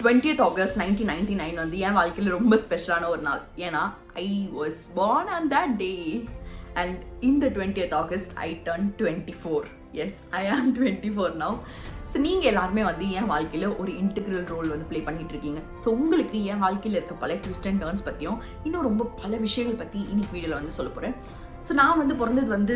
20th August 1999 வந்து என் வாழ்க்கையில் ரொம்ப ஸ்பெஷலான ஒரு நாள். ஏன்னா I was born on that day and இந்த 20th August I turned 24. Yes, I am 24 now. So நீங்கள் எல்லாருமே வந்து என் வாழ்க்கையில் ஒரு இன்டெக்ரல் ரோல் வந்து ப்ளே பண்ணிட்டு இருக்கீங்க. ஸோ உங்களுக்கு என் வாழ்க்கையில் இருக்க பல ட்விஸ்ட் அண்ட் டர்ன்ஸ் பற்றியும் இன்னும் ரொம்ப பல விஷயங்கள் பற்றி இன்னைக்கு வீடியோவில் வந்து சொல்ல போகிறேன். ஸோ நான் வந்து பிறந்தது வந்து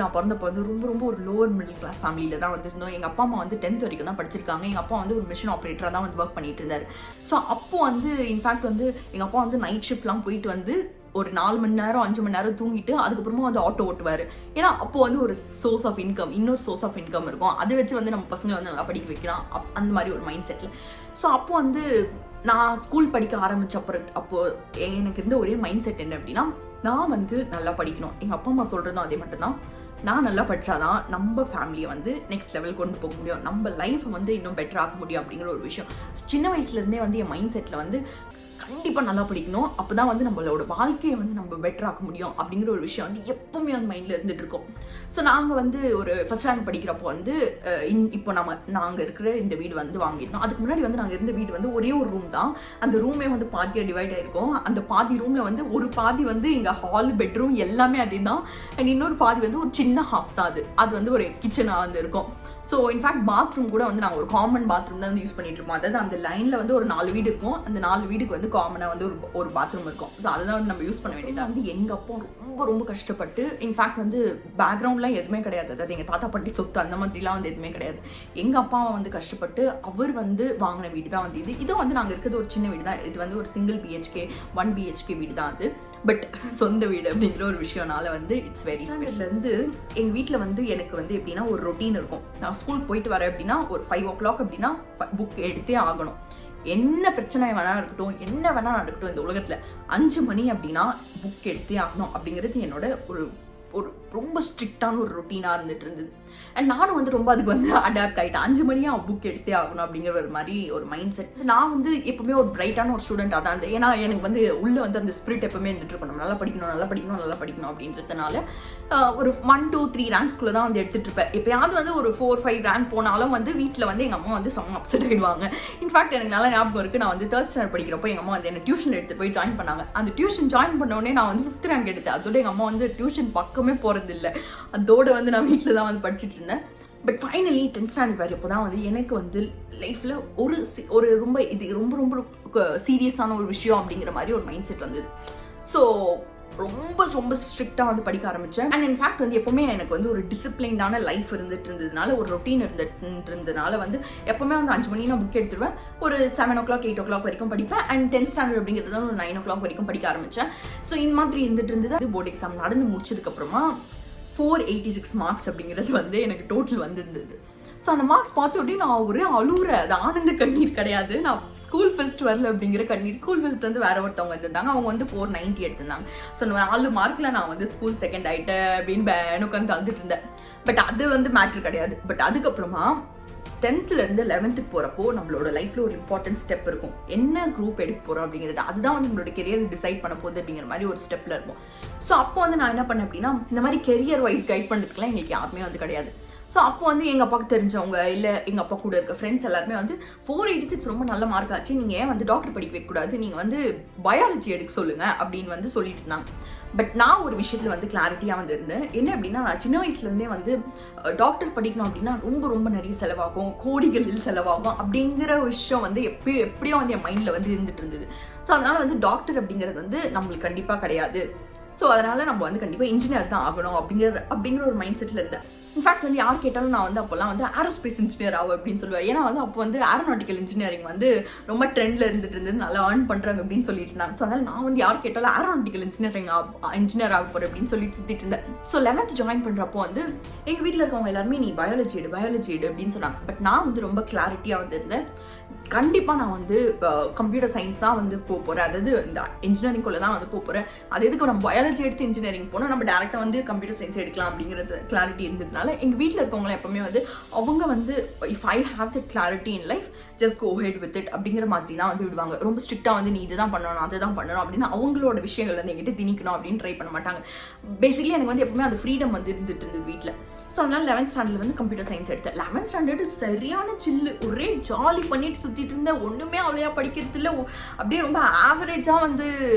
நான் பிறந்தப்போ வந்து ரொம்ப ஒரு லோவர் மிடில் கிளாஸ் ஃபேமிலியில் தான் வந்து இருந்தோம். எங்கள் அப்பா அம்மா வந்து 10th வரைக்கும் தான் படிச்சிருக்காங்க. எங்கள் அப்பா வந்து ஒரு மிஷின் ஆப்ரேட்டராக தான் வந்து ஒர்க் பண்ணிட்டு இருந்தார். ஸோ அப்போ வந்து இன்ஃபேக்ட் வந்து எங்கள் அப்பா வந்து நைட் ஷிஃப்ட்லாம் போயிட்டு வந்து ஒரு 4 மணி நேரம் 5 மணி நேரம் தூங்கிட்டு அதுக்கப்புறமா வந்து ஆட்டோ ஓட்டுவார். ஏன்னா அப்போ வந்து ஒரு சோர்ஸ் ஆஃப் இன்கம், இன்னொரு சோர்ஸ் ஆஃப் இன்கம் இருக்கும். அதை வச்சு வந்து நம்ம பசங்களை வந்து நல்லா படிக்க வைக்கலாம், அந்த மாதிரி ஒரு மைண்ட் செட்டில். ஸோ அப்போ வந்து நான் ஸ்கூல் படிக்க ஆரம்பிச்ச அப்போது எனக்கு இருந்த ஒரே மைண்ட் செட் என்ன அப்படின்னா, நான் வந்து நல்லா படிக்கணும். எங்கள் அப்பா அம்மா சொல்கிறதும் அதே மட்டும்தான். நான் நல்லா படித்தாதான் நம்ம ஃபேமிலியை வந்து நெக்ஸ்ட் லெவல் கொண்டு போக முடியும், நம்ம லைஃப்பை வந்து இன்னும் பெட்டர் ஆக்க முடியும் அப்படிங்கிற ஒரு விஷயம் சின்ன வயசுலேருந்தே வந்து என் மைண்ட் செட்டில் வந்து கண்டிப்பாக நல்லா படிக்கணும். அப்போ தான் வந்து நம்மளோட வாழ்க்கையை வந்து நம்ம பெட்டர் ஆக்க முடியும் அப்படிங்கிற ஒரு விஷயம் வந்து எப்போவுமே வந்து மைண்டில் இருந்துகிட்டு இருக்கோம். ஸோ நாங்கள் வந்து ஒரு ஃபர்ஸ்ட் ரேங்க் படிக்கிறப்போ வந்து இப்போ நாங்கள் இருக்கிற இந்த வீடு வந்து வாங்கியிருந்தோம். அதுக்கு முன்னாடி வந்து நாங்கள் இருந்த வீடு வந்து ஒரே ஒரு ரூம் தான். அந்த ரூமே வந்து பாதியாக டிவைட் ஆகிருக்கும். அந்த பாதி ரூமில் வந்து ஒரு பாதி வந்து எங்கள் ஹால், பெட்ரூம் எல்லாமே அதே தான். அண்ட் இன்னொரு பாதி வந்து ஒரு சின்ன ஹாஃப் தான். அது வந்து ஒரு கிச்சனாக வந்து இருக்கும். ஸோ இன்ஃபேக்ட் பாத்ரூம் கூட வந்து நாங்கள் ஒரு காமன் பாத்ரூம் தான் வந்து யூஸ் பண்ணிட்டு இருப்போம். அதாவது அந்த லைனில் வந்து ஒரு 4 வீடு இருக்கும். அந்த 4 வீடுக்கு வந்து காமனாக வந்து ஒரு பாத்ரூம் இருக்கும். ஸோ அதுதான் வந்து நம்ம யூஸ் பண்ண வேண்டியது. வந்து எங்கள் அப்பா ரொம்ப கஷ்டப்பட்டு, இன்ஃபேக்ட் வந்து பேக்ரவுண்ட்லாம் எதுவுமே கிடையாது. அதாவது எங்கள் தாத்தா பாட்டி சொத்து அந்த மாதிரிலாம் வந்து எதுவுமே கிடையாது. எங்கள் அப்பாவை வந்து கஷ்டப்பட்டு அவர் வந்து வாங்கின வீடு தான் வந்து இதுவும் வந்து நாங்கள் இருக்கிறது ஒரு சின்ன வீடு தான். இது வந்து ஒரு சிங்கிள் BHK 1 BHK வீடு தான் அது. பட் சொந்த வீடு அப்படிங்கிற ஒரு விஷயம்னால வந்து இட்ஸ் வெரி ஸ்பெஷல். வந்து எங்கள் வீட்டில் வந்து எனக்கு வந்து எப்படின்னா ஒரு ரொட்டீன் இருக்கும். நான் ஸ்கூல் போயிட்டு வரேன் அப்படின்னா ஒரு 5 o'clock அப்படின்னா புக் எடுத்தே ஆகணும். என்ன பிரச்சனை வேணா இருக்கட்டும், என்ன வேணா நடக்கட்டும் இந்த உலகத்தில், 5 மணி அப்படின்னா புக் எடுத்தே ஆகணும் அப்படிங்கிறது என்னோட ஒரு ரொம்ப ஸ்ட்ரிக்டான ஒரு ரொட்டீனாக இருந்துட்டு இருந்தது. அண்ட் நானும் வந்து ரொம்ப அதுக்கு வந்து அடாப்ட் ஆகிட்டேன். 5 மணியாக புக் எடுத்தே ஆகணும் அப்படிங்கிற ஒரு மாதிரி ஒரு மைண்ட் செட். நான் வந்து எப்பவுமே ஒரு பிரைட்டான ஒரு ஸ்டூடெண்டாக தான் இருந்தேன். ஏன்னா எனக்கு வந்து உள்ளே வந்து அந்த ஸ்பிரிட் எப்பவுமே இருந்துட்டு இருக்கணும், நம்ம நல்லா படிக்கணும் அப்படின்றதுனால ஒரு 1 2 3 ரேங்க்ஸ்குள்ளே தான் வந்து எடுத்துகிட்டு இருப்பேன். எப்போயாவது வந்து ஒரு 4 5 ரேங்க் போனாலும் வந்து வீட்டில் வந்து எங்கள் அம்மா வந்து செம்ம அப்செட் ஆகிடுவாங்க. இன்ஃபேக்ட் எனக்கு நல்லா ஞாபகம் இருக்குது, நான் வந்து 3rd ஸ்டாண்டர்ட் படிக்கிறப்போ எங்கள் அம்மா வந்து என்ன டியூஷன் எடுத்து போய் ஜாயின் பண்ணாங்க. அந்த டியூஷன் ஜாயின் பண்ணோடனே நான் வந்து 5th ரேங்க் எடுத்தேன். அதோட எங்கள் அம்மா வந்து டியூஷன் பக்கமே போகிறதில்லை. அதோட வந்து நான் வீட்டில் தான் வந்து படிச்சுட்டு இருந்தேன். பட் ஃபைனலி 10th ஸ்டாண்டர்ட் வரப்போ தான் வந்து எனக்கு வந்து லைஃப்பில் ஒரு ரொம்ப ரொம்ப சீரியஸான ஒரு விஷயம் அப்படிங்கிற மாதிரி ஒரு மைண்ட் செட் வந்தது. ஸோ ரொம்ப ஸ்ட்ரிக்டாக வந்து படிக்க ஆரம்பித்தேன். அண்ட் இன்ஃபேக்ட் வந்து எப்போவுமே எனக்கு வந்து ஒரு டிசிப்ளின்டான லைஃப் இருந்துட்டு இருந்ததுனால, ஒரு ரொட்டீன் இருந்ததுனால வந்து எப்போவுமே வந்து 5 மணி நான் புக் எடுத்துருவேன். ஒரு 7 o'clock 8 o'clock வரைக்கும் படிப்பேன். அண்ட் 10th ஸ்டாண்டர்ட் அப்படிங்கிறது ஒரு 9 o'clock வரைக்கும் படிக்க ஆரம்பித்தேன். ஸோ இந்த மாதிரி இருந்துட்டு இருந்தது. போர்டு எக்ஸாம் நடந்து முடிச்சதுக்கப்புறமா 486 மார்க்ஸ் அப்படிங்கிறது வந்து எனக்கு டோட்டல் வந்துருந்தது. ஸோ அந்த மார்க்ஸ் பார்த்து அப்படியே நான் ஒரு அழுகுற, அது ஆனந்த கண்ணீர் கிடையாது, நான் ஸ்கூல் ஃபர்ஸ்ட் வரல அப்படிங்கிற கண்ணீர். ஸ்கூல் ஃபர்ஸ்ட் வந்து வேற ஒருத்தவங்க வந்துருந்தாங்க, அவங்க வந்து 490 எடுத்திருந்தாங்க. ஸோ 4 மார்க்கில் நான் வந்து ஸ்கூல் செகண்ட் ஆகிட்டேன் அப்படின்னு உட்காந்து தந்துட்டு இருந்தேன். பட் அது வந்து மேட்ரு கிடையாது. பட் அதுக்கப்புறமா 10th-லேருந்து 11th போகிறப்போ நம்மளோட லைஃப்பில் ஒரு இம்பார்ட்டன்ட் ஸ்டெப் இருக்கும். என்ன குரூப் எடுக்க போகிறோம் அப்படிங்கிறது, அதுதான் வந்து நம்மளோட கெரியர் டிசைட் பண்ண போகுது அப்படிங்கிற மாதிரி ஒரு ஸ்டெப்பில் இருக்கும். ஸோ அப்போ வந்து நான் என்ன பண்ணேன் அப்படின்னா, இந்த மாதிரி கெரியர் வைஸ் கைட் பண்ணுறதுக்குலாம் எங்களுக்கு யாருமே வந்து கிடையாது. ஸோ அப்போ வந்து எங்கள் அப்பாவுக்கு தெரிஞ்சவங்க இல்லை எங்கள் அப்பா கூட இருக்க ஃப்ரெண்ட்ஸ் எல்லாருமே வந்து 486 ரொம்ப நல்ல மார்க் ஆச்சு, நீங்கள் ஏன் வந்து டாக்டர் படிக்க வைக்கக்கூடாது, நீங்கள் வந்து பயாலஜி எடுக்க சொல்லுங்கள் அப்படின்னு வந்து சொல்லிட்டு இருந்தாங்க. பட் நான் ஒரு விஷயத்தில் வந்து கிளாரிட்டியாக வந்து இருந்தேன். என்ன அப்படின்னா, நான் சின்ன வயசுலேருந்தே வந்து டாக்டர் படிக்கணும் அப்படின்னா ரொம்ப நிறைய செலவாகும், கோடிகளில் செலவாகும் அப்படிங்கிற ஒரு விஷயம் வந்து எப்படியோ வந்து என் மைண்டில் வந்து இருந்துட்டு இருந்தது. ஸோ அதனால் வந்து டாக்டர் அப்படிங்கிறது வந்து நம்மளுக்கு கண்டிப்பாக கிடையாது. ஸோ அதனால் நம்ம வந்து கண்டிப்பாக இன்ஜினியர் தான் ஆகணும் அப்படிங்கிற ஒரு மைண்ட் செட்டில் இருந்தேன். இன்ஃபேக்ட் வந்து யார் கேட்டாலும் நான் வந்து அப்போல்லாம் வந்து ஏரோஸ்பேஸ் இன்ஜினியர் ஆகும் அப்படின்னு சொல்லுவேன். ஏன்னா வந்து அப்போ வந்து ஏரோநாட்டிக்கல் இன்ஜினியரிங் வந்து ரொம்ப ட்ரெண்டில் இருந்துட்டு இருந்தது, நல்லா ஏர்ன் பண்ணுறாங்க அப்படின்னு சொல்லிட்டு இருந்தாங்க. ஸோ அதனால் நான் வந்து யார் கேட்டாலும் ஏரோநாட்டிக்கல் இன்ஜினியர் ஆக போகிறேன் அப்படின்னு சொல்லிட்டு சுற்றிட்டு இருந்தேன். ஸோ 11th ஜாயின் பண்ணுறப்போ வந்து எங்கள் வீட்டில் இருக்கவங்க எல்லாருமே நீ பயாலஜி எடு அப்படின்னு சொன்னாங்க. பட் நான் வந்து ரொம்ப கிளாரிட்டியாக வந்து இருந்தேன், கண்டிப்பாக நான் வந்து கம்ப்யூட்டர் சயின்ஸ் தான் வந்து போக போகிறேன், அதாவது இந்த இன்ஜினியரிங்குள்ளே தான் வந்து போக போகிறேன். அது எதுக்கு நம்ம பயாலஜி எடுத்து இன்ஜினியரிங் போனால் நம்ம டேரெக்டாக வந்து கம்ப்யூட்டர் சயின்ஸ் எடுக்கலாம் அப்படிங்கிறது கிளாரிட்டி இருந்ததுனால எங்கள் வீட்டில் இருக்கவங்களாம் எப்பவுமே வந்து அவங்க வந்து if I have the clarity in life just go ahead with it அப்படிங்கிற மாதிரி தான் வந்து விடுவாங்க. ரொம்ப ஸ்ட்ரிக்டாக வந்து நீ இதுதான் பண்ணணும் அதுதான் பண்ணணும் அப்படின்னு அவங்களோட விஷயங்கள் வந்து எங்கிட்ட திணிக்கணும் அப்படின்னு ட்ரை பண்ண மாட்டாங்க. பேசிக்கலி எனக்கு வந்து எப்பவுமே அந்த ஃப்ரீடம் வந்து இருந்துட்டு இருந்தது வீட்டில். ஸோ அதனால 11th ஸ்டாண்டர்ட்ல வந்து கம்ப்யூட்டர் சயின்ஸ் எடுத்தேன். 11th ஸ்டாண்டர்டு சரியான சில்லு, ஒரே ஜாலி பண்ணிட்டு சுற்றிட்டு இருந்தேன். ஒன்றுமே அவ்வளோயா படிக்கிறது இல்லை, அப்படியே ரொம்ப ஆவரேஜாக வந்து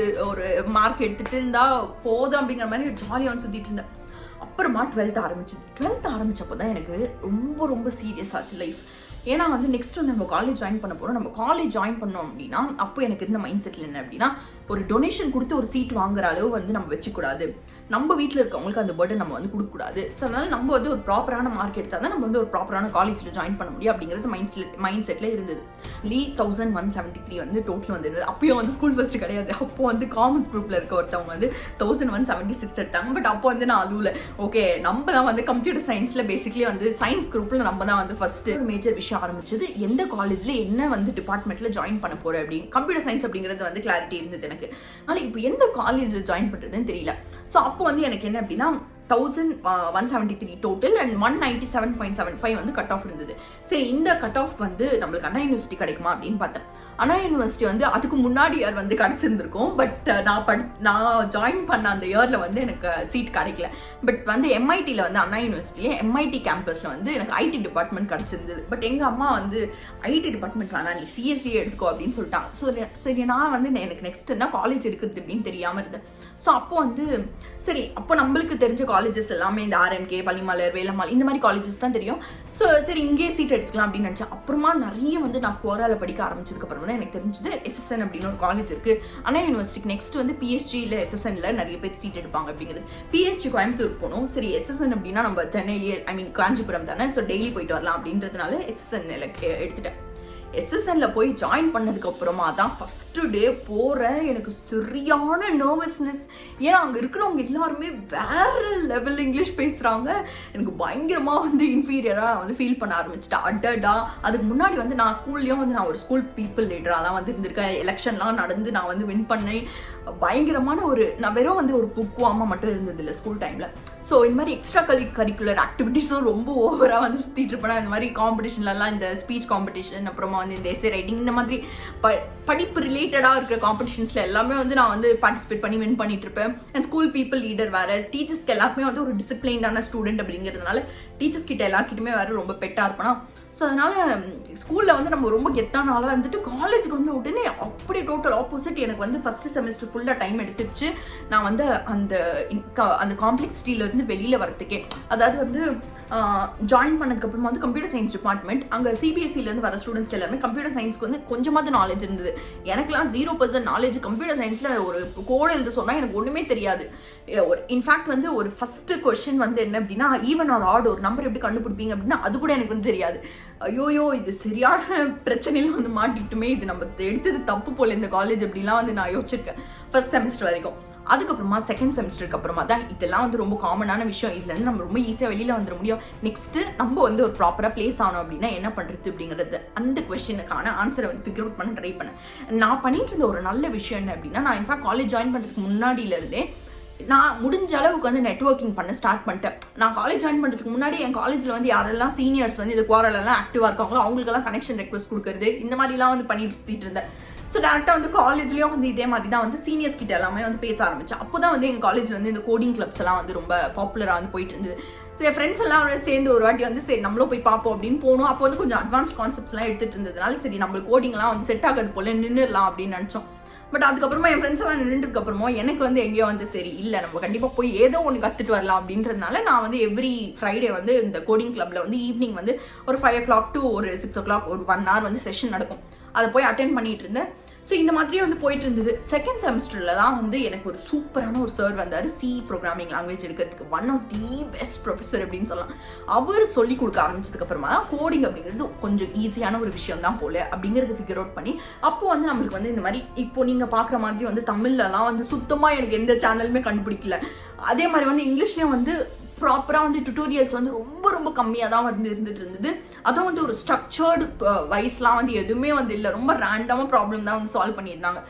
ஒரு மார்க் எடுத்துகிட்டு இருந்தா போதும் அப்படிங்கிற மாதிரி ஜாலியாக வந்து சுற்றிட்டு இருந்தேன். அப்புறமா 12th ஆரம்பிச்சப்போ தான் எனக்கு ரொம்ப ரொம்ப சீரியஸ் ஆச்சு லைஃப். ஏன்னா வந்து நெக்ஸ்ட் வந்து நம்ம காலேஜ் ஜாயின் பண்ண போகிறோம். நம்ம காலேஜ் ஜாயின் பண்ணோம் அப்படின்னா அப்போ எனக்கு இருந்த மைண்ட் செட்டில் என்ன அப்படின்னா, ஒரு டொனேஷன் கொடுத்து ஒரு சீட் வாங்குற அளவு வந்து நம்ம வச்சுக்கூடாது, நம்ம வீட்டில் இருக்கவங்களுக்கு அந்த பர்டன் நம்ம வந்து கொடுக்கக்கூடாது. ஸோ அதனால நம்ம வந்து ஒரு ப்ராப்பரான மார்க் எடுத்தால் தான் நம்ம வந்து ஒரு ப்ராப்பரான காலேஜில் ஜாயின் பண்ண முடியும் அப்படிங்கிறது மைண்ட் செட்டில் இருந்தது. 1173 வந்து டோட்டல் வந்துருந்தது. அப்பயும் வந்து ஸ்கூல் ஃபர்ஸ்ட் கிடையாது. அப்போ வந்து காமர்ஸ் குரூப்பில் இருக்க ஒருத்தவங்க வந்து 1176 எடுத்தாங்க. பட் அப்போ வந்து நான் அதுவில் ஓகே நம்ம தான் வந்து கம்ப்யூட்டர் சயின்ஸில் பேசிக்கலி வந்து சயின்ஸ் குரூப்பில் நம்ம தான் வந்து ஃபர்ஸ்ட் மேஜர் விஷயம் ஆரம்பிச்சது. எந்த காலேஜில் என்ன வந்து டிபார்ட்மெண்ட்டில் ஜாயின் பண்ண போகிறேன் அப்படின்னு கம்ப்யூட்டர் சயின்ஸ் அப்படிங்கிறது வந்து கிளாரிட்டி இருந்தது எனக்கு. அதனால் இப்போ எந்த காலேஜில் ஜாயின் பண்ணுறதுன்னு தெரியல. ஸோ அப்போ வந்து எனக்கு என்ன அப்படின்னா 1173 டோட்டல் அண்ட் 197.75 வந்து கட் ஆஃப் இருந்தது. சரி, இந்த கட் ஆஃப் வந்து நம்மளுக்கு அண்ணா யூனிவர்சிட்டி கிடைக்குமா அப்படின்னு பார்த்தேன். அண்ணா யூனிவர்சிட்டி வந்து அதுக்கு முன்னாடி இயர் வந்து கிடச்சிருந்துருக்கும். பட் நான் ஜாயின் பண்ண அந்த இயரில் வந்து எனக்கு சீட் கிடைக்கல. பட் வந்து எம்ஐடியில் வந்து அண்ணா யூனிவர்சிட்டியில் எம்ஐடி கேம்பஸில் வந்து எனக்கு ஐடி டிபார்ட்மெண்ட் கிடச்சிருந்தது. பட் எங்கள் அம்மா வந்து ஐடி டிபார்ட்மெண்ட் வேணாம், நீ சிஎஸ்சி எடுத்துக்கோ அப்படின்னு சொல்லிட்டாங்க. ஸோ சரி, நான் வந்து எனக்கு நெக்ஸ்ட் என்ன காலேஜ் எடுக்கிறது அப்படின்னு தெரியாமல் இருந்தேன். ஸோ அப்போ வந்து சரி, அப்போ நம்மளுக்கு தெரிஞ்ச காலேஜஸ் எல்லாமே இந்த ஆர்எம்கே, பள்ளிமலர், வேலம்மாள் இந்த மாதிரி காலேஜஸ் தான் தெரியும். ஸோ சரி, இங்கேயே சீட் எடுத்துக்கலாம் அப்படின்னு நினச்சேன். அப்புறமா நிறைய வந்து நான் கோரால படிக்க ஆரம்பிச்சதுக்கப்புறம் தான் எனக்கு தெரிஞ்சது எஸ்எஸ்என் அப்படின்னு ஒரு காலேஜ் இருக்குது. அண்ணா யூனிவர்சிட்டிக்கு நெக்ஸ்ட் வந்து பிஎஸ்ஜி இல்லை எஸ்எஸ்என்ல நிறைய பேர் சீட் எடுப்பாங்க அப்படிங்கிறது. பிஎஸ்ஜி கோயம்புத்தூர் போகணும். சரி, எஸ்எஸ்என் அப்படின்னா நம்ம சென்னையிலேயே காஞ்சிபுரம் தானே, ஸோ டெய்லி போயிட்டு வரலாம் அப்படின்றதுனால எஸ்எஸ்என் எடுத்துட்டேன். எஸ்எஸ்என்ல போய் ஜாயின் பண்ணதுக்கு அப்புறமா தான் ஃபர்ஸ்ட் டே போகிறேன். எனக்கு சரியான நர்வஸ்னஸ். ஏன்னா அங்கே இருக்கிறவங்க எல்லாருமே வேற லெவல் இங்கிலீஷ் பேசுகிறாங்க. எனக்கு பயங்கரமாக வந்து இன்ஃபீரியராக வந்து ஃபீல் பண்ண ஆரம்பிச்சிட்டேன். அடடா, அதுக்கு முன்னாடி வந்து நான் ஸ்கூல்லேயும் வந்து நான் ஒரு ஸ்கூல் பீப்புள் லீடராலாம் வந்து இருந்திருக்கேன். எலெக்ஷன்லாம் நடந்து நான் வந்து வின் பண்ணேன். பயங்கரமான நான் வெறும் வந்து ஒரு புக்குவாமா மட்டும் இருந்தது இல்லை ஸ்கூல் டைமில். ஸோ இந்த மாதிரி எக்ஸ்ட்ரா கரிக்குலர் ஆக்டிவிட்டீஸும் ரொம்ப ஓவராக வந்து சுற்றிட்டு இருப்பேன். இந்த மாதிரி காம்படிஷன்லலாம் இந்த ஸ்பீச் காம்படிஷன், அப்புறமா வந்து இந்த எஸ்ஏ ரைட்டிங், இந்த மாதிரி படிப்பு ரிலேட்டடாக இருக்கிற காம்படிஷன்ஸில் எல்லாமே வந்து நான் வந்து பார்ட்டிசிபேட் பண்ணி வின் பண்ணிட்டு இருப்பேன். அண்ட் ஸ்கூல் பீப்புள் லீடர் வேறு. டீச்சர்ஸ்க்கு எல்லாருமே வந்து ஒரு டிசிப்ளைன்டான ஸ்டூடெண்ட் அப்படிங்கிறதுனால டீச்சர்ஸ் கிட்ட எல்லாருக்கிட்டுமே வேறு ரொம்ப பெட்டாக இருப்பேனா. ஸோ அதனால் ஸ்கூலில் வந்து நம்ம ரொம்ப கெத்தானால வந்துட்டு காலேஜுக்கு வந்து உடனே அப்படி டோட்டல் ஆப்போசிட். எனக்கு வந்து ஃபஸ்ட்டு செமஸ்டர் ஃபுல்லாக டைம் எடுத்துச்சு நான் வந்து அந்த காம்ப்ளெக்சிட்டியிலேருந்து வெளியில் வரத்துக்கே. அதாவது வந்து ஜாயின் பண்ணதுக்கப்புறமா வந்து கம்ப்யூட்டர் சயின்ஸ் டிபார்ட்மெண்ட், அங்கே சிபிஎஸ்சிலேருந்து வர ஸ்டூடெண்ட்ஸ் எல்லாருமே கம்ப்யூட்டர் சயின்ஸ்க்கு வந்து கொஞ்சமாவது நாலேஜ் இருந்தது. எனக்குலாம் 0% நாலேஜ். கம்ப்யூட்டர் சயின்ஸில் ஒரு கோடு எழுத சொன்னால் எனக்கு ஒன்றுமே தெரியாது. இன்ஃபேக்ட் வந்து ஒரு ஃபஸ்ட்டு கொஸ்டின் வந்து என்ன அப்படின்னா, ஈவன் ஆர் ஆட் ஒரு நம்பர் எப்படி கண்டுபிடிப்பீங்க அப்படின்னா அது கூட எனக்கு வந்து தெரியாது. ஐயோயோ, இது சரியான பிரச்சனையில வந்து மாட்டிக்கிட்டுமே, இது நம்ம எடுத்தது தப்பு போல இந்த காலேஜ் அப்படிலாம் வந்து நான் யோசிச்சிருக்கேன் ஃபர்ஸ்ட் செமஸ்டர் வரைக்கும். அதுக்கப்புறமா செகண்ட் செமஸ்டருக்கு அப்புறமா தான் இதெல்லாம் வந்து ரொம்ப காமனான விஷயம். இதுலேருந்து நம்ம ரொம்ப ஈஸியாக வெளியில் வந்துட முடியும். நெக்ஸ்ட்டு நம்ம வந்து ஒரு ப்ராப்பராக பிளேஸ் ஆனோம் அப்படின்னா என்ன பண்ணுறது அப்படிங்கிறது, அந்த கொஸ்டினுக்கான ஆன்சரை வந்து ஃபிகர் அவுட் பண்ண ட்ரை பண்ணேன். நான் பண்ணிட்டு இருந்த ஒரு நல்ல விஷயம் என்ன அப்படின்னா, நான் இன்ஃபேக்ட் காலேஜ் ஜாயின் பண்ணுறதுக்கு முன்னாடியிலேருந்தே நான் முடிஞ்ச அளவுக்கு வந்து நெட்வொர்க்கிங் பண்ண ஸ்டார்ட் பண்ணிட்டேன். நான் காலேஜ் ஜாயின் பண்ணுறதுக்கு முன்னாடி என் காலேஜில் வந்து யாரெல்லாம் சீனியர்ஸ் வந்து இது குவாரலெல்லாம் ஆக்டிவாக இருக்காங்களோ அவங்களுக்கெல்லாம் கனெக்ஷன் ரெக்வஸ்ட் கொடுக்குறது, இந்த மாதிரிலாம் வந்து பண்ணிட்டு சுற்றிட்டு இருந்தேன். ஸோ டேரெக்டாக வந்து காலேஜ்லேயும் வந்து இதே மாதிரி தான் வந்து சீனியர்ஸ் கிட்ட எல்லாமே வந்து பேச ஆரம்பித்தேன். அப்போ தான் வந்து எங்கள் காலேஜில் வந்து இந்த கோடிங் கிளப்ஸ் எல்லாம் வந்து ரொம்ப பாப்புலராக வந்து போயிட்டு இருந்தது. ஸோ என் ஃப்ரெண்ட்ஸ் எல்லாம் சேர்ந்து ஒரு வாட்டி வந்து சரி நம்மளும் போய் பார்ப்போம் அப்படின்னு போகணும். அப்போ வந்து கொஞ்சம் அட்வான்ஸ் கான்செப்ட்ஸ்லாம் எடுத்துகிட்டு இருந்ததுனால சரி நம்மளுக்கு கோடிங்லாம் வந்து செட் ஆகாது போல நின்றுடலாம் அப்படின்னு நினச்சோம். பட் அதுக்கப்புறமா என் ஃப்ரெண்ட்ஸ் எல்லாம் நின்றுக்கு அப்புறமா எனக்கு வந்து எங்கேயோ வந்து சரி இல்லை நம்ம கண்டிப்பாக போய் ஏதோ ஒன்று கற்றுட்டு வரலாம் அப்படின்றதுனால நான் வந்து எவ்ரி ஃப்ரைடே வந்து இந்த கோடிங் கிளப்பில் வந்து ஈவினிங் வந்து ஒரு 5 o'clock to ஒரு 6 o'clock ஒரு 1 hour வந்து செஷன் நடக்கும். அதை போய் அட்டென்ட் பண்ணிட்டு இருந்தேன். ஸோ இந்த மாதிரியே வந்து போயிட்டு இருந்தது. செகண்ட் செமஸ்டரில் தான் வந்து எனக்கு ஒரு சூப்பரான ஒரு சார் வந்தார், சி ப்ரோக்ராமிங் லாங்குவேஜ் எடுக்கிறதுக்கு. One of the best professor அப்படின்னு சொல்லலாம். அவர் சொல்லி கொடுக்க ஆரம்பிச்சதுக்கப்புறமா கோடிங் அப்படிங்கிறது கொஞ்சம் ஈஸியான ஒரு விஷயம் தான் போல அப்படிங்கிறது ஃபிகர் அவுட் பண்ணி அப்போ வந்து நம்மளுக்கு வந்து இந்த மாதிரி இப்போ நீங்கள் பார்க்குற மாதிரி வந்து தமிழ்லலாம் வந்து சுத்தமாக எனக்கு எந்த சேனலுமே கண்டுபிடிக்கல. அதே மாதிரி வந்து இங்கிலீஷ்லேயும் வந்து ப்ராப்பராக வந்து டுட்டோரியல்ஸ் வந்து ரொம்ப ரொம்ப கம்மியாக தான் வந்து இருந்துட்டு இருந்தது. அதுவும் வந்து ஒரு ஸ்ட்ரக்சர்டு வைஸ்லாம் வந்து எதுவுமே வந்து இல்லை. ரொம்ப ரேண்டமாக ப்ராப்ளம் தான் வந்து சால்வ் பண்ணியிருந்தாங்க.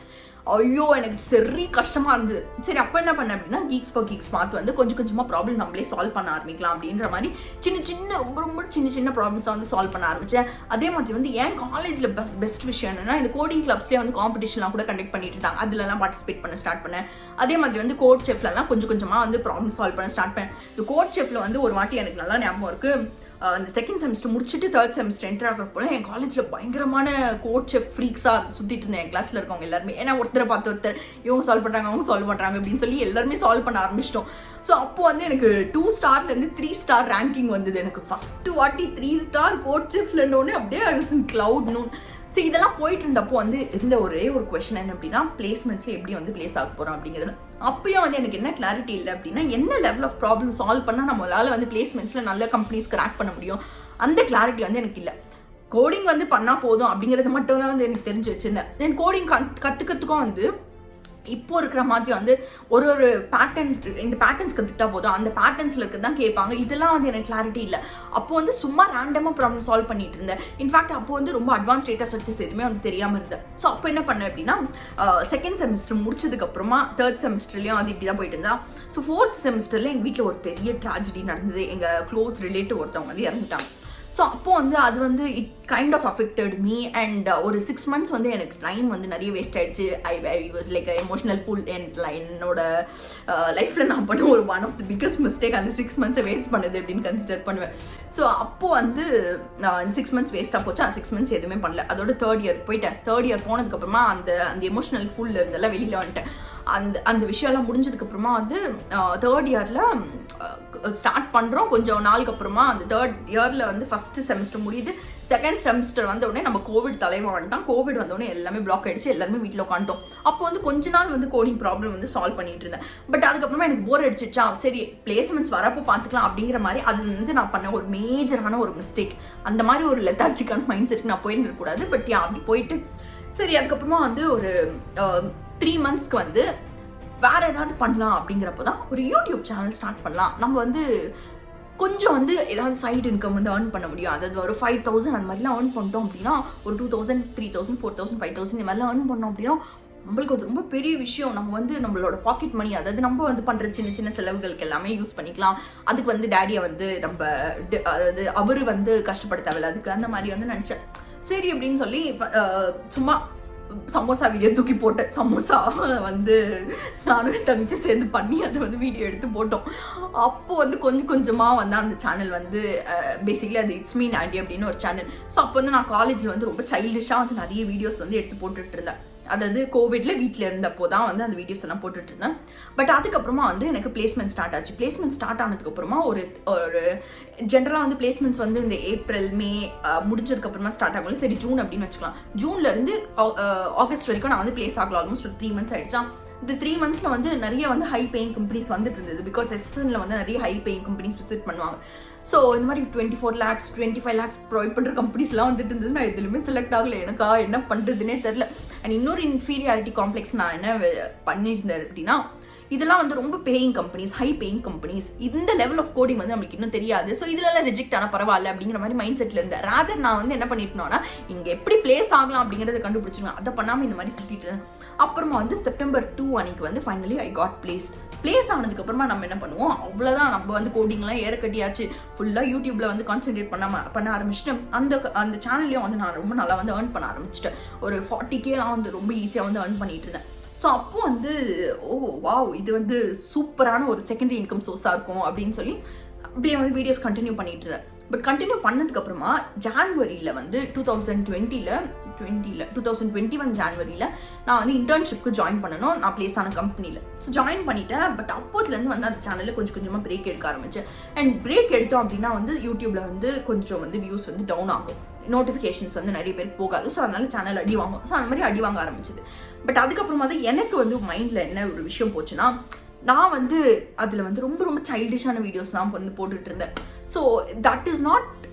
ஐயோ எனக்கு சரி கஷ்டமாக இருந்தது. சரி அப்போ என்ன பண்ணேன் அப்படின்னா கீக்ஸ் ஃபார் கீக்ஸ் பார்த்து வந்து கொஞ்சம் கொஞ்சமாக ப்ராப்ளம் நம்மளே சால்வ் பண்ண ஆரம்பிக்கலாம் அப்படின்ற மாதிரி சின்ன ரொம்ப சின்ன ப்ராப்ளம்ஸை வந்து சால்வ் பண்ண ஆரம்பித்தேன். அதே மாதிரி வந்து என் காலேஜில் பெஸ்ட் விஷயம் என்னன்னா இந்த கோடிங் கிளப்ஸ்லேயே வந்து காம்படிஷன்லாம் கூட கண்டக்ட் பண்ணிட்டு இருந்தாங்க. அதுலலாம் பார்ட்டிசிபேட் பண்ண ஸ்டார்ட் பண்ணேன். அதே மாதிரி வந்து கோட் செஃப்லலாம் கொஞ்சம் கொஞ்சமாக வந்து ப்ராப்ளம் சால்வ் பண்ண ஸ்டார்ட் பண்ணேன். இந்த கோட் செஃப்ல வந்து ஒரு வாட்டி எனக்கு நல்லா ஞாபகம் இருக்குது. அந்த செகண்ட் செமஸ்டர் முடிச்சுட்டு தேர்ட் செமஸ்டர் என்டர் ஆகிறப்போ என் காலேஜில் பயங்கரமான கோட் செஃப் ஃப்ரீக்ஸாக சுற்றிட்டு இருந்தேன் என் கிளாஸில் இருக்கவங்க எல்லாருமே. ஏன்னா ஒருத்தரை பார்த்து ஒருத்தர் இவங்க சால்வ் பண்ணுறாங்க அவங்க சால்வ் பண்ணுறாங்க அப்படின்னு சொல்லி எல்லாருமே சால்வ் பண்ண ஆரம்பிச்சிட்டோம். ஸோ அப்போ வந்து எனக்கு 2 ஸ்டார்லேருந்து 3 ஸ்டார் ரேங்கிங் வந்தது. எனக்கு ஃபஸ்ட்டு வாட்டி 3 ஸ்டார் கோட் செஃப்லன்னொன்னே அப்படியே I was in cloud known. So இதெல்லாம் போயிட்டு இருந்தப்போ வந்து இருந்த ஒரே ஒரு கொஸ்டின் என்ன அப்படின்னா பிளேஸ்மெண்ட்ஸில் எப்படி வந்து பிளேஸ் ஆக போகிறோம் அப்படிங்கிறது. அப்பயும் வந்து எனக்கு என்ன கிளாரிட்டி இல்லை அப்படின்னா என்ன லெவல் ஆஃப் ப்ராப்ளம் சால்வ் பண்ணால் நம்மளால் வந்து பிளேஸ்மெண்ட்ஸில் நல்ல கம்பெனிஸ் கிராக் பண்ண முடியும் அந்த கிளாரிட்டி வந்து எனக்கு இல்லை. கோடிங் வந்து பண்ணால் போதும் அப்படிங்கிறது மட்டும் தான் வந்து எனக்கு தெரிஞ்சு வச்சுருந்தேன். தென் கோடிங் கற்றுக்கிறதுக்கும் வந்து இப்போ இருக்கிற மாதிரி வந்து ஒரு பேட்டர்ன் இந்த பேட்டர்ன்ஸ் கற்றுக்கிட்டா போதும் அந்த பேட்டர்ன்ஸில் இருக்கிறது தான் கேட்பாங்க. இதெல்லாம் வந்து எனக்கு கிளாரிட்டி இல்லை. அப்போ வந்து சும்மா ரேண்டமாக ப்ராப்ளம் சால்வ் பண்ணிட்டு இருந்தேன். இன்ஃபேக்ட் அப்போ வந்து ரொம்ப அட்வான்ஸ் டேட்டா ஸ்ட்ரக்சர்ஸ் எதுவுமே வந்து தெரியாமல் இருந்தேன். ஸோ அப்போ என்ன பண்ணேன் அப்படின்னா செகண்ட் செமஸ்டர் முடிச்சதுக்கப்புறமா தேர்ட் செமஸ்டர்லேயும் அது இப்படி தான் போயிட்டு இருந்தா. ஸோ ஃபோர்த் செமஸ்டரில் எங்கள் வீட்டில் ஒரு பெரிய ட்ராஜடி நடந்தது. எங்கள் க்ளோஸ் ரிலேட்டிவ் ஒருத்தவங்க வந்து இறந்துட்டாங்க. ஸோ அப்போ வந்து அது வந்து it kind of affected me and ஒரு 6 months வந்து எனக்கு டைம் வந்து நிறைய வேஸ்ட் ஆயிடுச்சு. I was like emotional full என்னோட லைஃப்பில் நான் பண்ண ஒரு one of the biggest mistake அந்த 6 months வேஸ்ட் பண்ணுது அப்படின்னு கன்சிடர் பண்ணுவேன். ஸோ அப்போது வந்து 6 months வேஸ்ட்டாக போச்சு. 6 months எதுவுமே பண்ணல. அதோட தேர்ட் இயர் போயிட்டேன். தேர்ட் இயர் போனதுக்கப்புறமா அந்த எமோஷனல் ஃபுல் இருந்தெல்லாம் வெளியில் வந்துட்டேன். அந்த விஷயம்லாம் முடிஞ்சதுக்கப்புறமா வந்து தேர்ட் இயரில் ஸ்டார்ட் பண்ணுறோம். கொஞ்சம் நாளுக்கு அப்புறமா அந்த தேர்ட் இயரில் வந்து ஃபஸ்ட்டு செமஸ்டர் முடியுது. செகண்ட் செமஸ்டர் வந்த உடனே நம்ம கோவிட் தலைவன் வந்துட்டான். கோவிட் வந்தோடனே எல்லாமே பிளாக் ஆகிடுச்சு. எல்லாருமே வீட்டில் உட்காந்துட்டோம். அப்போ வந்து கொஞ்ச நாள் வந்து கோடிங் ப்ராப்ளம் வந்து சால்வ் பண்ணிட்டு இருந்தேன். பட் அதுக்கப்புறமா எனக்கு போர் அடிச்சிச்சா சரி பிளேஸ்மெண்ட்ஸ் வரப்போ பார்த்துக்கலாம் அப்படிங்கிற மாதிரி அது வந்து நான் பண்ண ஒரு மேஜரான ஒரு மிஸ்டேக். அந்த மாதிரி ஒரு லெத்தார்ஜிக்கான மைண்ட் செட்டுக்கு நான் போயிருந்துருக்கூடாது. பட் அப்படி போயிட்டு சரி அதுக்கப்புறமா வந்து ஒரு 3 monthsக்கு வந்து வேற ஏதாவது பண்ணலாம் அப்படிங்கிறப்போ தான் ஒரு யூடியூப் சேனல் ஸ்டார்ட் பண்ணலாம். நம்ம வந்து கொஞ்சம் வந்து ஏதாவது சைட் இன்கம் வந்து ஏர்ன் பண்ண முடியும். அதாவது ஒரு 5,000 அந்த மாதிரிலாம் ஏர்ன் பண்ணிட்டோம் அப்படின்னா ஒரு 2,000 3,000 4,000 5,000 இந்த மாதிரிலாம் ஏர்ன் பண்ணோம் அப்படின்னா நம்மளுக்கு அது ரொம்ப பெரிய விஷயம். நம்ம வந்து நம்மளோட பாக்கெட் மணி அதாவது நம்ம வந்து பண்ணுற சின்ன செலவுகளுக்கு எல்லாமே யூஸ் பண்ணிக்கலாம். அதுக்கு வந்து டேடியை வந்து நம்ம அதாவது அவரு வந்து கஷ்டப்பட தேவையில்ல அதுக்கு அந்த மாதிரி வந்து நினச்சேன். சரி அப்படின்னு சொல்லி சும்மா சமோசா வீடியோ தூக்கி போட்டேன். சமோசா வந்து நானும் தங்கச்சி சேர்ந்து பண்ணி அதை வந்து வீடியோ எடுத்து போட்டோம். அப்போ வந்து கொஞ்சமாக வந்து அந்த சேனல் வந்து பேசிக்கலி அது இட்ஸ் மீ நாடி அப்படின்னு ஒரு சேனல். ஸோ அப்போ வந்து நான் காலேஜில் வந்து ரொம்ப சைல்டிஷாக வந்து நிறைய வீடியோஸ் வந்து எடுத்து போட்டுட்டு இருந்தேன். அதாவது கோவிட்ல வீட்டில் இருந்தப்போ தான் வந்து அந்த வீடியோஸ் எல்லாம் போட்டுட்டு இருந்தேன். பட் அதுக்கப்புறமா வந்து எனக்கு பிளேஸ்மெண்ட் ஸ்டார்ட் ஆச்சு. பிளேஸ்மெண்ட் ஸ்டார்ட் ஆனதுக்கப்புறமா ஒரு ஜென்ரலாக வந்து பிளேஸ்மெண்ட்ஸ் வந்து இந்த ஏப்ரல் மே முடிஞ்சதுக்கப்புறமா ஸ்டார்ட் ஆகும். சரி ஜூன் அப்படின்னு வச்சுக்கலாம். ஜூன்லேருந்து ஆகஸ்ட் வரைக்கும் நான் வந்து பிளேஸ் ஆகலாம். ஆல்மோஸ்ட் ஒரு 3 months ஆயிடுச்சா. இந்த 3 monthsல வந்து நிறைய வந்து ஹை பேயிங் கம்பெனிஸ் வந்துட்டு இருந்தது. பிகாஸ் எஸ்எஸ்என்ல வந்து நிறைய ஹை பேயிங் கம்பெனிஸ் விசிட் பண்ணுவாங்க. ஸோ இந்த மாதிரி 24 lakhs 25 lakhs ப்ரொவைட் பண்ணுற கம்பெனிஸ்லாம் வந்துட்டு இருந்தது. நான் எதுலையுமே செலக்ட் ஆகலை. எனக்கா என்ன பண்ணுறதுனே தெரில. அண்ட் இன்னொரு இன்ஃபீரியாரிட்டி காம்ப்ளெக்ஸ் நான் என்ன பண்ணியிருந்தேன் அப்படின்னா இதெல்லாம் வந்து ரொம்ப paying companies high paying companies இந்த லெவல் ஆஃப் கோடிங் வந்து நம்மளுக்கு இன்னும் தெரியாது. ஸோ இதெல்லாம் ரிஜெக்ட் ஆனால் பரவாயில்ல அப்படிங்கிற மாதிரி மைண்ட் செட்டில் இருந்தேன். ராதர் நான் வந்து என்ன பண்ணிருந்தோம்னா இங்கே எப்படி பிளேஸ் ஆகலாம் அப்படிங்கிறத கண்டுபிடிச்சிருங்க. அதை பண்ணாமல் இந்த மாதிரி சுற்றிட்டு இருந்தேன். அப்புறமா வந்து September 2 அன்னைக்கு வந்து ஃபைனலி ஐ காட் பிளேஸ் ஆனதுக்கப்புறமா நம்ம என்ன பண்ணுவோம் அவ்வளோதான். நம்ம வந்து கோடிங்லாம் ஏற கட்டியாச்சு. ஃபுல்லாக யூடியூப்ல வந்து கான்சென்ட்ரேட் பண்ண ஆரம்பிச்சுட்டு அந்த சேனல்லையும் வந்து நான் ரொம்ப நல்லா வந்து ஏர்ன் பண்ண ஆரம்பிச்சிட்டேன். ஒரு 40Kலாம் வந்து ரொம்ப ஈஸியாக வந்து ஏர்ன் பண்ணிட்டு இருந்தேன். ஸோ அப்போ வந்து வாவ் இது வந்து சூப்பரான ஒரு செகண்டரி இன்கம் சோர்ஸாக இருக்கும் அப்படின்னு சொல்லி அப்படியே வந்து வீடியோஸ் கண்டினியூ பண்ணிட்டு இருந்தேன். பட் கண்டினியூ பண்ணதுக்கப்புறமா ஜான்வரியில் வந்து 2021 ஜான்வரியில் நான் வந்து இன்டர்ன்ஷிப்க்கு ஜாயின் பண்ணணும். நான் பிளேஸ் ஆன கம்பெனியில் ஸோ ஜாயின் பண்ணிட்டேன். பட் அப்போதுலேருந்து வந்து அந்த சேனலில் கொஞ்சமாக பிரேக் எடுக்க ஆரம்பித்தேன். அண்ட் பிரேக் எடுத்தோம் அப்படின்னா வந்து யூடியூப்பில் வந்து கொஞ்சம் வந்து வியூஸ் வந்து டவுன் ஆகும். நோட்டிஃபிகேஷன்ஸ் வந்து நிறைய பேர் போகாது. ஸோ அதனால சேனல் அடி வாங்கும். ஸோ அந்த மாதிரி அடி வாங்க ஆரம்பிச்சிது. பட் அதுக்கப்புறமா தான் எனக்கு வந்து மைண்டில் என்ன ஒரு விஷயம் போச்சுன்னா நான் வந்து அதில் வந்து ரொம்ப சைல்டிஷான வீடியோஸ் தான் வந்து போட்டுட்டு இருந்தேன். So that is not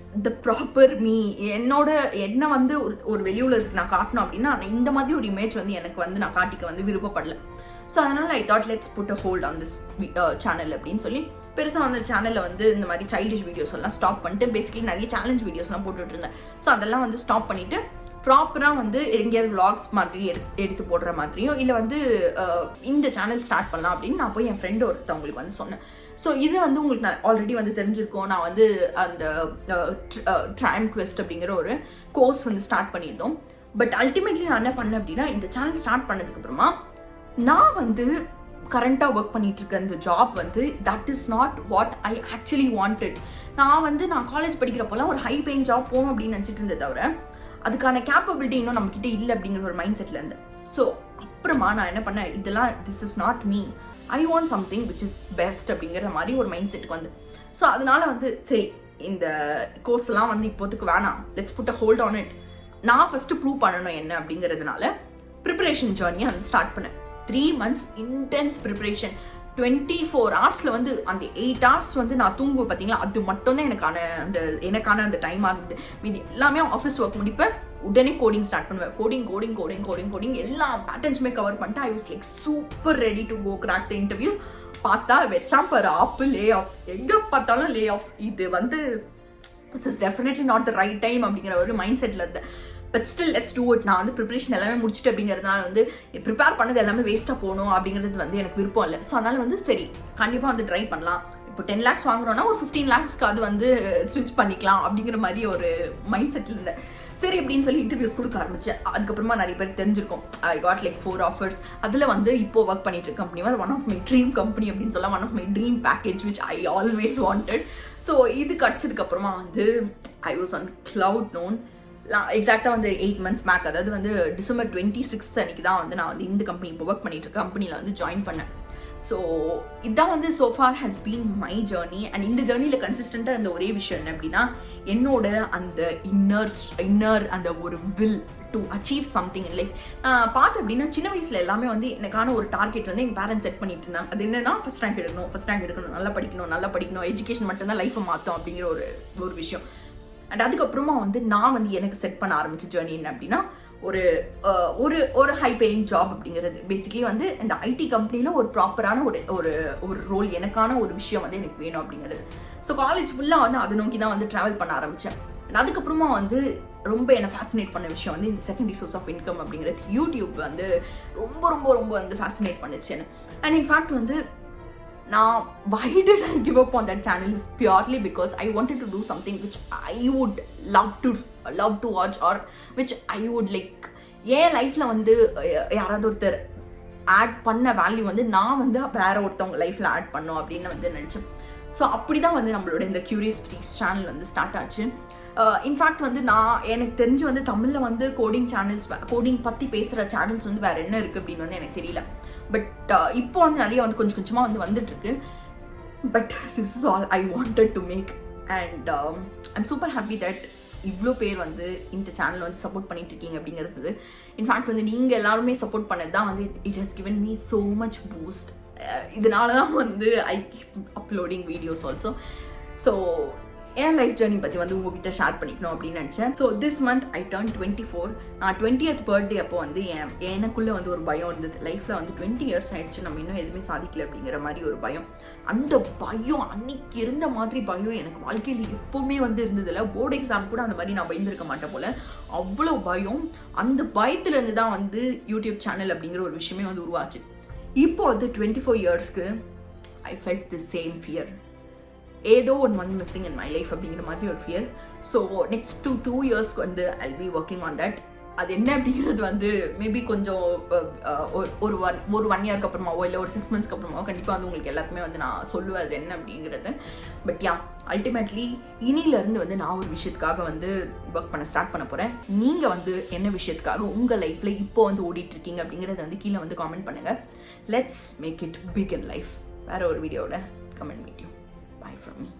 the proper me. என்ன வந்து ஒரு வெளி உலகத்துக்கு நான் காட்டணும் அப்படின்னா இந்த மாதிரி ஒரு இமேஜ் வந்து எனக்கு வந்து நான் காட்டிக்க வந்து விருப்பப்படல. ஸோ அதனால் I thought let's put a hold on this channel அப்படின்னு சொல்லி பெருசாக அந்த சேனலில் வந்து இந்த மாதிரி சைல்டிஷ் வீடியோஸ் எல்லாம் ஸ்டாப் பண்ணிட்டு பேசிக்கலி நிறைய சேலஞ்ச் வீடியோஸ்லாம் போட்டுட்டு இருந்தேன். ஸோ அதெல்லாம் வந்து ஸ்டாப் பண்ணிவிட்டு ப்ராப்பராக வந்து எங்கேயாவது vlogs மாதிரி எடுத்து போடுற மாதிரியும் இல்லை வந்து இந்த சேனல் ஸ்டார்ட் பண்ணலாம் அப்படின்னு நான் போய் என் ஃப்ரெண்டு ஒருத்தவங்களுக்கு வந்து சொன்னேன். ஸோ இது வந்து உங்களுக்கு நான் ஆல்ரெடி வந்து தெரிஞ்சிருக்கோம். நான் வந்து அந்த ட்ரைம் குவெஸ்ட் அப்படிங்கிற ஒரு கோர்ஸ் வந்து ஸ்டார்ட் பண்ணியிருந்தோம். பட் அல்டிமேட்லி நான் என்ன பண்ணேன் அப்படின்னா, இந்த சேனல் ஸ்டார்ட் பண்ணதுக்கப்புறமா நான் வந்து கரண்ட்டாக ஒர்க் பண்ணிட்டு இருக்க அந்த ஜாப் வந்து that is not what I actually wanted. நான் காலேஜ் படிக்கிறப்போலாம் ஒரு ஹை பேயிங் ஜாப் போகணும் அப்படின்னு நினச்சிட்டு இருந்தே தவிர அதுக்கான கேப்பபிலிட்டி இன்னும் நம்மக்கிட்ட இல்லை அப்படிங்கிற ஒரு மைண்ட் செட்டில் இருந்தேன். ஸோ அப்புறமா நான் என்ன பண்ணேன், இதெல்லாம் this is not me, I want something which is best அப்படிங்கிற மாதிரி ஒரு மைண்ட் செட்டுக்கு வந்து. ஸோ அதனால வந்து சரி இந்த கோர்ஸ்லாம் வந்து இப்போதுக்கு வேணாம், let's put a hold on it. நான் ஃபஸ்ட்டு ப்ரூவ் பண்ணணும் என்ன அப்படிங்கிறதுனால ப்ரிப்பரேஷன் ஜேர்னியை வந்து ஸ்டார்ட் பண்ணேன். 3 months இன்டென்ஸ் ப்ரிப்பரேஷன். 24 hours வந்து அந்த 8 hours வந்து நான் தூங்குவேன் பார்த்தீங்களா, அது மட்டும் தான் எனக்கான அந்த டைமாக இருந்தது. மீதி எல்லாமே ஆஃபீஸ் ஒர்க் முடிப்பேன், உடனே கோடிங் ஸ்டார்ட் பண்ணுவேன். கோடிங் எல்லா பேட்டர்ன்ஸுமே கவர் பண்ணிட்டு I was like super ready to go crack the interviews. பார்த்தா வச்சா பர் ஆப்பு லே ஆஃப்ஸ், எங்கே பார்த்தாலும் லே ஆஃப்ஸ். இது வந்து it's is definitely not the right time அப்படிங்கிற ஒரு மைண்ட் செட்டில் இருந்தேன். But still let's do it. நான் வந்து ப்ரிப்பரேஷன் எல்லாமே முடிச்சுட்டு அப்படிங்கிறதுனால வந்து ப்ரிப்பேர் பண்ணது எல்லாமே வேஸ்ட்டாக போகணும் அப்படிங்கிறது வந்து எனக்கு விருப்பம் இல்லை. ஸோ அதனால் வந்து சரி கண்டிப்பாக வந்து ட்ரை பண்ணலாம். இப்போ 10 lakhs வாங்குறோன்னா ஒரு 15 lakhsக்கு அது வந்து ஸ்விட்ச் பண்ணிக்கலாம் அப்படிங்கிற மாதிரி ஒரு மைண்ட் செட்டில் இருந்தேன். சரி அப்படின்னு சொல்லி இன்டர்வியூஸ் கொடுக்க ஆரம்பிச்சேன். அதுக்கப்புறமா நிறைய பேர் தெரிஞ்சிருக்கும். I got like 4 offers. அதில் வந்து இப்போ ஒர்க் பண்ணிட்டு இருக்க கம்பெனி வந்து one of my dream company அப்படின்னு சொல்லலாம். One of my dream package which I always wanted. So இது கிடச்சதுக்கப்புறமா வந்து I was on cloud nine. எக்ஸாக்டாக வந்து 8 months பேக், அதாவது வந்து December 26th அன்னைக்கு தான் வந்து நான் வந்து இந்த கம்பெனி இப்போ ஒர்க் பண்ணிட்டு இருக்க கம்பெனியில் வந்து ஜாயின் பண்ணேன். ஸோ இதுதான் வந்து so far has been my journey. And இந்த ஜேர்னியில் கன்சிஸ்டண்ட்டாக இருந்த ஒரே விஷயம் என்ன அப்படின்னா, என்னோட அந்த இன்னர் அந்த ஒரு will do achieve something in life. நான் பார்த்தேன் அப்படின்னா சின்ன வயசில் எல்லாமே வந்து எனக்கான ஒரு டார்கெட் வந்து எங்கள் பேரண்ட்ஸ் செட் பண்ணிட்டு இருந்தாங்க. அது என்னன்னா ஃபர்ஸ்ட் ரேங்க் எடுக்கணும், நல்லா படிக்கணும், எஜுகேஷன் மட்டும்தான் லைஃப்பை மாற்றும் அப்படிங்கிற ஒரு விஷயம். அண்ட் அதுக்கப்புறமா வந்து நான் வந்து எனக்கு செட் பண்ண ஆரம்பிச்ச ஜேர்னி என்ன அப்படின்னா, ஒரு ஒரு ஹை பேயிங் ஜாப் அப்படிங்கிறது. பேசிக்கலி வந்து இந்த ஐடி கம்பெனியில் ஒரு ப்ராப்பரான ஒரு ரோல், எனக்கான ஒரு விஷயம் வந்து எனக்கு வேணும் அப்படிங்கிறது. ஸோ காலேஜ் ஃபுல்லாக வந்து அதை நோக்கி தான் வந்து ட்ராவல் பண்ண ஆரம்பித்தேன். அண்ட் அதுக்கப்புறமா வந்து ரொம்ப என்னை ஃபேசினேட் பண்ண விஷயம் வந்து இந்த செகண்டரி சோர்ஸ் ஆஃப் இன்கம் அப்படிங்கிறது. யூடியூப் வந்து ரொம்ப ரொம்ப ரொம்ப வந்து ஃபேசினேட் பண்ணுச்சு. அண்ட் இன்ஃபேக்ட் வந்து நான் why did I give up on that channel is purely because I wanted to do something which I would love to watch or which I would like. என் லைஃப்பில் வந்து யாராவது ஒருத்தர் ஆட் பண்ண value வந்து நான் வந்து வேற ஒருத்தவங்க லைஃப்பில் ஆட் பண்ணோம் அப்படின்னு வந்து நினச்சேன். ஸோ அப்படி தான் வந்து நம்மளோட இந்த கியூரியஸ் ஃப்ரீக்ஸ் சேனல் வந்து ஸ்டார்ட் ஆச்சு. இன்ஃபேக்ட் வந்து எனக்கு தெரிஞ்சு வந்து தமிழில் வந்து கோடிங் பற்றி பேசுகிற சேனல்ஸ் வந்து வேறு என்ன இருக்குது அப்படின்னு வந்து எனக்கு தெரியல. பட் இப்போ வந்து நிறைய வந்து கொஞ்சம் கொஞ்சமாக வந்து வந்துட்டுருக்கு. But this is all I wanted to make. And I'm super happy that இவ்வளோ பேர் வந்து இந்த சேனல் வந்து சப்போர்ட் பண்ணிட்டு இருக்கீங்க அப்படிங்கிறது. இன்ஃபேக்ட் வந்து நீங்கள் எல்லாருமே சப்போர்ட் பண்ணது தான் வந்து it has given me so much boost. இதனால தான் வந்து I keep uploading videos also. So N life journey பற்றி வந்து உங்ககிட்ட ஷேர் பண்ணிக்கணும் அப்படின்னு நினச்சேன். So this month I turn 24. நான் 20th பர்த்டே அப்போ வந்து எனக்குள்ளே வந்து ஒரு பயம் இருந்தது. லைஃப்பில் வந்து 20 years ஆகிடுச்சு, நம்ம இன்னும் எதுவுமே சாதிக்கல அப்படிங்கிற மாதிரி ஒரு பயம். அந்த பயம் அன்னைக்கு இருந்த மாதிரி பயம் எனக்கு வாழ்க்கையில் எப்போவுமே வந்து இருந்ததில்ல. போர்டு எக்ஸாம் கூட அந்த மாதிரி நான் பயந்துருக்க மாட்டேன் போல், அவ்வளோ பயம். அந்த பயத்துலேருந்து தான் வந்து யூடியூப் சேனல் அப்படிங்கிற ஒரு விஷயமே வந்து உருவாச்சு. இப்போ வந்து 24 yearsக்கு I felt the same fear. ஏதோ one missing in my life அப்படிங்கிற மாதிரி ஒரு ஃபியர். ஸோ நெக்ஸ்ட் 2 yearsக்கு வந்து I be working on that. அது என்ன அப்படிங்கிறது வந்து மேபி கொஞ்சம் ஒரு 1 yearக்கு அப்புறமாவோ இல்லை ஒரு 6 monthsக்கு அப்புறமாவோ கண்டிப்பாக வந்து உங்களுக்கு எல்லாருக்குமே வந்து நான் சொல்லுவேன் அது என்ன அப்படிங்கிறது. பட் யா அல்டிமேட்லி இனியிலேருந்து வந்து நான் ஒரு விஷயத்துக்காக வந்து ஒர்க் பண்ண ஸ்டார்ட் பண்ண போகிறேன். நீங்கள் வந்து என்ன விஷயத்துக்காக உங்கள் லைஃப்பில் இப்போ வந்து ஓடிட்டுருக்கீங்க அப்படிங்கிறத வந்து கீழே வந்து காமெண்ட் பண்ணுங்கள். Let's make it big in life. வேறு ஒரு வீடியோட comment meet you. Bye from me.